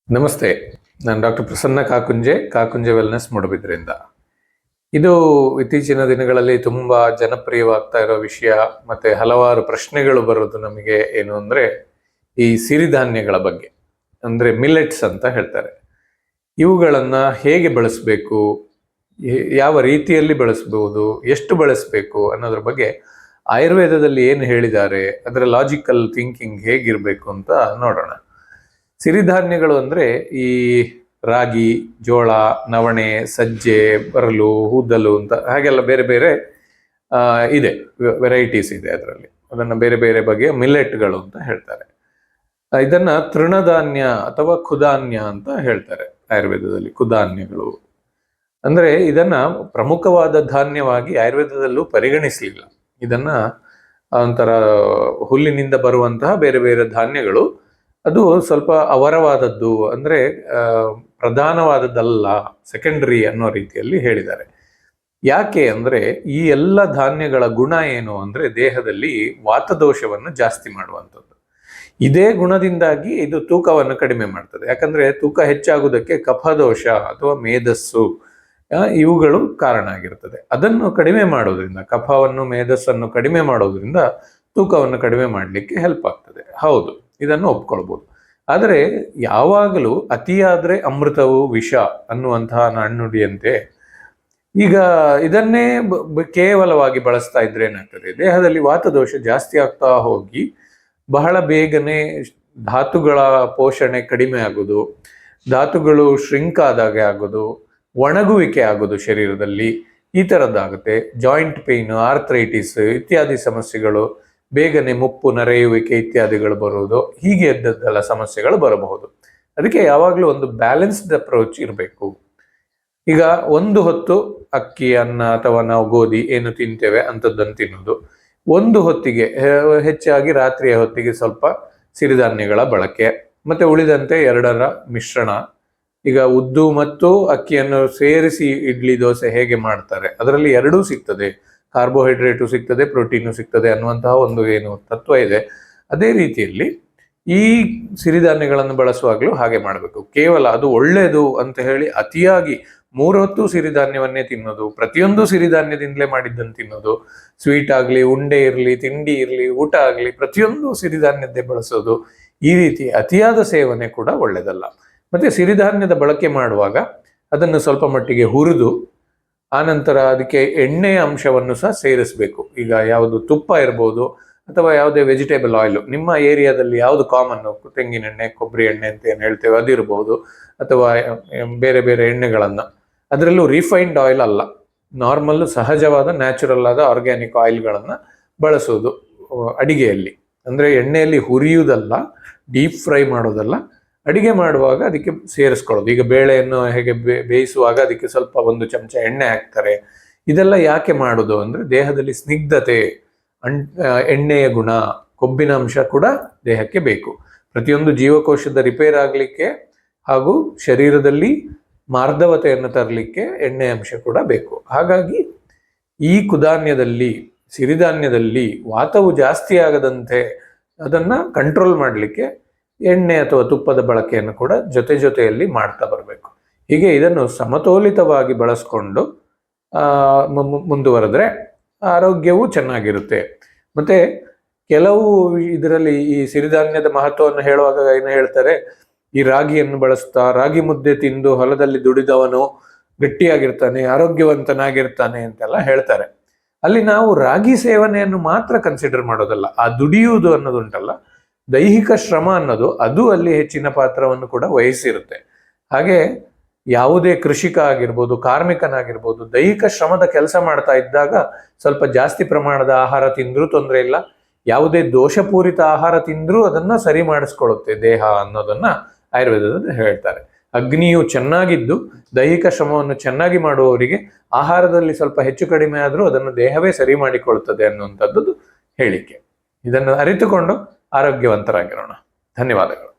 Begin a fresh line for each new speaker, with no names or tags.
ನಮಸ್ತೆ. ನಾನು doctor Prasanna Kakunje wellness ಮೂಡಬಿದ್ರೆಯಿಂದ. ಇದು ಇತ್ತೀಚಿನ ದಿನಗಳಲ್ಲಿ ತುಂಬಾ ಜನಪ್ರಿಯವಾಗ್ತಾ ಇರೋ ವಿಷಯ. ಮತ್ತೆ ಹಲವಾರು ಪ್ರಶ್ನೆಗಳು ಬರೋದು ನಮಗೆ ಏನು ಅಂದ್ರೆ ಈ ಸಿರಿಧಾನ್ಯಗಳ ಬಗ್ಗೆ, ಅಂದ್ರೆ ಮಿಲೆಟ್ಸ್ ಅಂತ ಹೇಳ್ತಾರೆ. ಇವುಗಳನ್ನ ಹೇಗೆ ಬಳಸಬೇಕು, ಯಾವ ರೀತಿಯಲ್ಲಿ ಬಳಸಬಹುದು, ಎಷ್ಟು ಬಳಸಬೇಕು ಅನ್ನೋದ್ರ ಬಗ್ಗೆ ಆಯುರ್ವೇದದಲ್ಲಿ ಏನು ಹೇಳಿದ್ದಾರೆ, ಅದರ ಲಾಜಿಕಲ್ ಥಿಂಕಿಂಗ್ ಹೇಗಿರ್ಬೇಕು ಅಂತ ನೋಡೋಣ. ಸಿರಿಧಾನ್ಯಗಳು ಅಂದ್ರೆ ಈ ರಾಗಿ, ಜೋಳ, ನವಣೆ, ಸಜ್ಜೆ, ಬರಲು, ಊದಲು ಅಂತ ಹಾಗೆಲ್ಲ ಬೇರೆ ಬೇರೆ ಇದೆ, ವೆರೈಟೀಸ್ ಇದೆ. ಅದರಲ್ಲಿ ಅದನ್ನ ಬೇರೆ ಬೇರೆ ಬಗೆಯ ಮಿಲೆಟ್ಗಳು ಅಂತ ಹೇಳ್ತಾರೆ. ಇದನ್ನ ತೃಣಧಾನ್ಯ ಅಥವಾ ಖುಧಾನ್ಯ ಅಂತ ಹೇಳ್ತಾರೆ ಆಯುರ್ವೇದದಲ್ಲಿ. ಖುಧಾನ್ಯಗಳು ಅಂದ್ರೆ ಇದನ್ನ ಪ್ರಮುಖವಾದ ಧಾನ್ಯವಾಗಿ ಆಯುರ್ವೇದದಲ್ಲೂ ಪರಿಗಣಿಸಲಿಲ್ಲ. ಇದನ್ನ ಒಂಥರ ಹುಲ್ಲಿನಿಂದ ಬರುವಂತಹ ಬೇರೆ ಬೇರೆ ಧಾನ್ಯಗಳು, ಅದು ಸ್ವಲ್ಪ ಅವರವಾದದ್ದು, ಅಂದ್ರೆ ಪ್ರಧಾನವಾದದ್ದಲ್ಲ, ಸೆಕೆಂಡರಿ ಅನ್ನೋ ರೀತಿಯಲ್ಲಿ ಹೇಳಿದ್ದಾರೆ. ಯಾಕೆ ಅಂದ್ರೆ ಈ ಎಲ್ಲ ಧಾನ್ಯಗಳ ಗುಣ ಏನು ಅಂದ್ರೆ ದೇಹದಲ್ಲಿ ವಾತದೋಷವನ್ನು ಜಾಸ್ತಿ ಮಾಡುವಂಥದ್ದು. ಇದೇ ಗುಣದಿಂದಾಗಿ ಇದು ತೂಕವನ್ನು ಕಡಿಮೆ ಮಾಡ್ತದೆ. ಯಾಕಂದ್ರೆ ತೂಕ ಹೆಚ್ಚಾಗುವುದಕ್ಕೆ ಕಫದೋಷ ಅಥವಾ ಮೇಧಸ್ಸು ಇವುಗಳು ಕಾರಣ ಆಗಿರ್ತದೆ. ಅದನ್ನು ಕಡಿಮೆ ಮಾಡೋದ್ರಿಂದ, ಕಫವನ್ನು ಮೇಧಸ್ಸನ್ನು ಕಡಿಮೆ ಮಾಡೋದ್ರಿಂದ ತೂಕವನ್ನು ಕಡಿಮೆ ಮಾಡಲಿಕ್ಕೆ ಹೆಲ್ಪ್ ಆಗ್ತದೆ. ಹೌದು, ಇದನ್ನು ಒಪ್ಕೊಳ್ಬೋದು. ಆದರೆ ಯಾವಾಗಲೂ ಅತಿಯಾದ್ರೆ ಅಮೃತವು ವಿಷ ಅನ್ನುವಂತಹ ನಾಣ್ಣುಡಿಯಂತೆ ಈಗ ಇದನ್ನೇ ಕೇವಲವಾಗಿ ಬಳಸ್ತಾ ಇದ್ರೆ ಏನಾಗ್ತದೆ, ದೇಹದಲ್ಲಿ ವಾತದೋಷ ಜಾಸ್ತಿ ಆಗ್ತಾ ಹೋಗಿ ಬಹಳ ಬೇಗನೆ ಧಾತುಗಳ ಪೋಷಣೆ ಕಡಿಮೆ ಆಗೋದು, ಧಾತುಗಳು ಶ್ರಿಂಕ್ ಆದಾಗೆ ಆಗೋದು, ಒಣಗುವಿಕೆ ಆಗೋದು ಶರೀರದಲ್ಲಿ, ಈ ಥರದ್ದಾಗುತ್ತೆ. ಜಾಯಿಂಟ್ ಪೇನ್, ಆರ್ಥ್ರೈಟಿಸ್ ಇತ್ಯಾದಿ ಸಮಸ್ಯೆಗಳು, ಬೇಗನೆ ಮುಪ್ಪು, ನರೆಯುವಿಕೆ ಇತ್ಯಾದಿಗಳು ಬರುವುದು, ಹೀಗೆ ಎದ್ದದ್ದೆಲ್ಲ ಸಮಸ್ಯೆಗಳು ಬರಬಹುದು. ಅದಕ್ಕೆ ಯಾವಾಗಲೂ ಒಂದು ಬ್ಯಾಲೆನ್ಸ್ಡ್ ಅಪ್ರೋಚ್ ಇರಬೇಕು. ಈಗ ಒಂದು ಹೊತ್ತು ಅಕ್ಕಿ, ಅನ್ನ ಅಥವಾ ನಾವು ಗೋಧಿ ಏನು ತಿಂತೇವೆ ಅಂಥದ್ದನ್ನು ತಿನ್ನೋದು, ಒಂದು ಹೊತ್ತಿಗೆ ಹೆಚ್ಚಾಗಿ ರಾತ್ರಿಯ ಹೊತ್ತಿಗೆ ಸ್ವಲ್ಪ ಸಿರಿಧಾನ್ಯಗಳ ಬಳಕೆ, ಮತ್ತೆ ಉಳಿದಂತೆ ಎರಡರ ಮಿಶ್ರಣ. ಈಗ ಉದ್ದು ಮತ್ತು ಅಕ್ಕಿಯನ್ನು ಸೇರಿಸಿ ಇಡ್ಲಿ ದೋಸೆ ಹೇಗೆ ಮಾಡ್ತಾರೆ, ಅದರಲ್ಲಿ ಎರಡೂ ಸಿಗ್ತದೆ, ಕಾರ್ಬೋಹೈಡ್ರೇಟು ಸಿಗ್ತದೆ, ಪ್ರೋಟೀನು ಸಿಗ್ತದೆ ಅನ್ನುವಂತಹ ಒಂದು ಏನು ತತ್ವ ಇದೆ. ಅದೇ ರೀತಿಯಲ್ಲಿ ಈ ಸಿರಿಧಾನ್ಯಗಳನ್ನು ಬಳಸುವಾಗಲೂ ಹಾಗೆ ಮಾಡಬೇಕು. ಕೇವಲ ಅದು ಒಳ್ಳೆಯದು ಅಂತ ಹೇಳಿ ಅತಿಯಾಗಿ 3 ಹೊತ್ತು ಸಿರಿಧಾನ್ಯವನ್ನೇ ತಿನ್ನೋದು, ಪ್ರತಿಯೊಂದು ಸಿರಿಧಾನ್ಯದಿಂದಲೇ ಮಾಡಿದ್ದನ್ನು ತಿನ್ನೋದು, ಸ್ವೀಟ್ ಆಗಲಿ, ಉಂಡೆ ಇರಲಿ, ತಿಂಡಿ ಇರಲಿ, ಊಟ ಆಗಲಿ, ಪ್ರತಿಯೊಂದು ಸಿರಿಧಾನ್ಯದ್ದೇ ಬಳಸೋದು, ಈ ರೀತಿ ಅತಿಯಾದ ಸೇವನೆ ಕೂಡ ಒಳ್ಳೆಯದಲ್ಲ. ಮತ್ತೆ ಸಿರಿಧಾನ್ಯದ ಬಳಕೆ ಮಾಡುವಾಗ ಅದನ್ನು ಸ್ವಲ್ಪ ಮಟ್ಟಿಗೆ ಹುರಿದು ಆನಂತರ ಅದಕ್ಕೆ ಎಣ್ಣೆಯ ಅಂಶವನ್ನು ಸಹ ಸೇರಿಸಬೇಕು. ಈಗ ಯಾವುದು ತುಪ್ಪ ಇರ್ಬೋದು ಅಥವಾ ಯಾವುದೇ ವೆಜಿಟೇಬಲ್ ಆಯಿಲ್, ನಿಮ್ಮ ಏರಿಯಾದಲ್ಲಿ ಯಾವುದು ಕಾಮನ್ನು, ತೆಂಗಿನೆಣ್ಣೆ, ಕೊಬ್ಬರಿ ಎಣ್ಣೆ ಅಂತ ಏನು ಹೇಳ್ತೇವೆ ಅದಿರ್ಬೋದು, ಅಥವಾ ಬೇರೆ ಬೇರೆ ಎಣ್ಣೆಗಳನ್ನು, ಅದರಲ್ಲೂ ರಿಫೈನ್ಡ್ ಆಯಿಲ್ ಅಲ್ಲ, ನಾರ್ಮಲ್ ಸಹಜವಾದ ನ್ಯಾಚುರಲ್ ಆದ ಆರ್ಗ್ಯಾನಿಕ್ ಆಯಿಲ್ಗಳನ್ನು ಬಳಸೋದು ಅಡಿಗೆಯಲ್ಲಿ. ಅಂದರೆ ಎಣ್ಣೆಯಲ್ಲಿ ಹುರಿಯುವುದಲ್ಲ, ಡೀಪ್ ಫ್ರೈ ಮಾಡೋದಲ್ಲ, ಅಡಿಗೆ ಮಾಡುವಾಗ ಅದಕ್ಕೆ ಸೇರಿಸ್ಕೊಳ್ಳೋದು. ಈಗ ಬೇಳೆಯನ್ನು ಹೇಗೆ ಬೇಯಿಸುವಾಗ ಅದಕ್ಕೆ ಸ್ವಲ್ಪ 1 ಚಮಚ ಎಣ್ಣೆ ಹಾಕ್ತಾರೆ. ಇದೆಲ್ಲ ಯಾಕೆ ಮಾಡೋದು ಅಂದ್ರೆ ದೇಹದಲ್ಲಿ ಸ್ನಿಗ್ಧತೆ, ಎಣ್ಣೆಯ ಗುಣ, ಕೊಬ್ಬಿನ ಅಂಶ ಕೂಡ ದೇಹಕ್ಕೆ ಬೇಕು. ಪ್ರತಿಯೊಂದು ಜೀವಕೋಶದ ರಿಪೇರ್ ಆಗಲಿಕ್ಕೆ ಹಾಗೂ ಶರೀರದಲ್ಲಿ ಮಾರ್ಧವತೆಯನ್ನು ತರಲಿಕ್ಕೆ ಎಣ್ಣೆ ಅಂಶ ಕೂಡ ಬೇಕು. ಹಾಗಾಗಿ ಈ ಖುಧಾನ್ಯದಲ್ಲಿ, ಸಿರಿಧಾನ್ಯದಲ್ಲಿ ವಾತವು ಜಾಸ್ತಿ ಆಗದಂತೆ ಅದನ್ನ ಕಂಟ್ರೋಲ್ ಮಾಡಲಿಕ್ಕೆ ಎಣ್ಣೆ ಅಥವಾ ತುಪ್ಪದ ಬಳಕೆಯನ್ನು ಕೂಡ ಜೊತೆಯಲ್ಲಿ ಮಾಡ್ತಾ ಬರಬೇಕು. ಹೀಗೆ ಇದನ್ನು ಸಮತೋಲಿತವಾಗಿ ಬಳಸ್ಕೊಂಡು ಮುಂದುವರೆದ್ರೆ ಆರೋಗ್ಯವೂ ಚೆನ್ನಾಗಿರುತ್ತೆ. ಮತ್ತೆ ಕೆಲವು ಇದರಲ್ಲಿ ಈ ಸಿರಿಧಾನ್ಯದ ಮಹತ್ವವನ್ನು ಹೇಳುವಾಗ ಏನು ಹೇಳ್ತಾರೆ, ಈ ರಾಗಿಯನ್ನು ಬಳಸ್ತಾ ರಾಗಿ ಮುದ್ದೆ ತಿಂದು ಹೊಲದಲ್ಲಿ ದುಡಿದವನು ಗಟ್ಟಿಯಾಗಿರ್ತಾನೆ, ಆರೋಗ್ಯವಂತನಾಗಿರ್ತಾನೆ ಅಂತೆಲ್ಲ ಹೇಳ್ತಾರೆ. ಅಲ್ಲಿ ನಾವು ರಾಗಿ ಸೇವನೆಯನ್ನು ಮಾತ್ರ ಕನ್ಸಿಡರ್ ಮಾಡೋದಲ್ಲ, ಆ ದುಡಿಯುವುದು ಅನ್ನೋದುಂಟಲ್ಲ, ದೈಹಿಕ ಶ್ರಮ ಅನ್ನೋದು ಅದು ಅಲ್ಲಿ ಹೆಚ್ಚಿನ ಪಾತ್ರವನ್ನು ಕೂಡ ವಹಿಸಿರುತ್ತೆ. ಹಾಗೆ ಯಾವುದೇ ಕೃಷಿಕ ಆಗಿರ್ಬೋದು, ಕಾರ್ಮಿಕನಾಗಿರ್ಬೋದು, ದೈಹಿಕ ಶ್ರಮದ ಕೆಲಸ ಮಾಡ್ತಾ ಇದ್ದಾಗ ಸ್ವಲ್ಪ ಜಾಸ್ತಿ ಪ್ರಮಾಣದ ಆಹಾರ ತಿಂದ್ರೂ ತೊಂದರೆ ಇಲ್ಲ, ಯಾವುದೇ ದೋಷಪೂರಿತ ಆಹಾರ ತಿಂದ್ರೂ ಅದನ್ನ ಸರಿ ಮಾಡಿಸ್ಕೊಳ್ಳುತ್ತೆ ದೇಹ ಅನ್ನೋದನ್ನ ಆಯುರ್ವೇದದಲ್ಲಿ ಹೇಳ್ತಾರೆ. ಅಗ್ನಿಯು ಚೆನ್ನಾಗಿದ್ದು ದೈಹಿಕ ಶ್ರಮವನ್ನು ಚೆನ್ನಾಗಿ ಮಾಡುವವರಿಗೆ ಆಹಾರದಲ್ಲಿ ಸ್ವಲ್ಪ ಹೆಚ್ಚು ಕಡಿಮೆ ಆದರೂ ಅದನ್ನು ದೇಹವೇ ಸರಿ ಮಾಡಿಕೊಳ್ಳುತ್ತದೆ ಅನ್ನುವಂಥದ್ದು ಹೇಳಿಕೆ. ಇದನ್ನು ಅರಿತುಕೊಂಡು ಆರೋಗ್ಯವಂತರಾಗಿರೋಣ. ಧನ್ಯವಾದಗಳು.